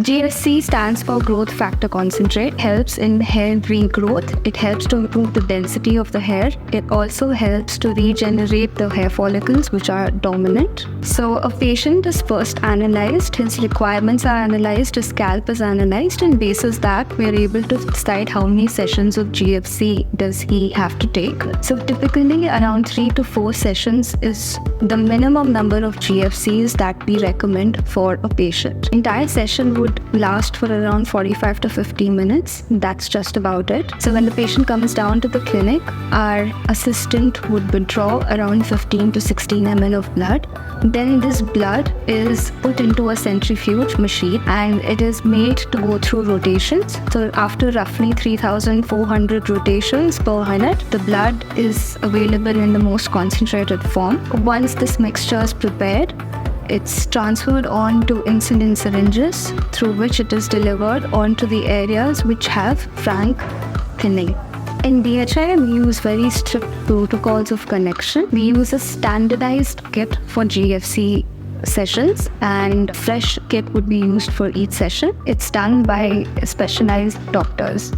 GFC stands for growth factor concentrate, helps in hair regrowth. It helps to improve the density of the hair. It also helps to regenerate the hair follicles which are dominant. So a patient is first analyzed, his requirements are analyzed, his scalp is analyzed, and basis that we are able to decide how many sessions of GFC does he have to take. So typically around 3 to 4 sessions is the minimum number of GFCs that we recommend for a patient. Entire session would last for around 45 to 50 minutes. That's just about it. So when the patient comes down to the clinic, our assistant would withdraw around 15 to 16 ml of blood. Then this blood is put into a centrifuge machine and it is made to go through rotations. So after roughly 3,400 rotations per minute, the blood is available in the most concentrated form. Once this mixture is prepared, it's transferred on to insulin syringes through which it is delivered onto the areas which have frank thinning. In DHI, we use very strict protocols of connection. We use a standardized kit for GFC sessions and fresh kit would be used for each session. It's done by specialized doctors.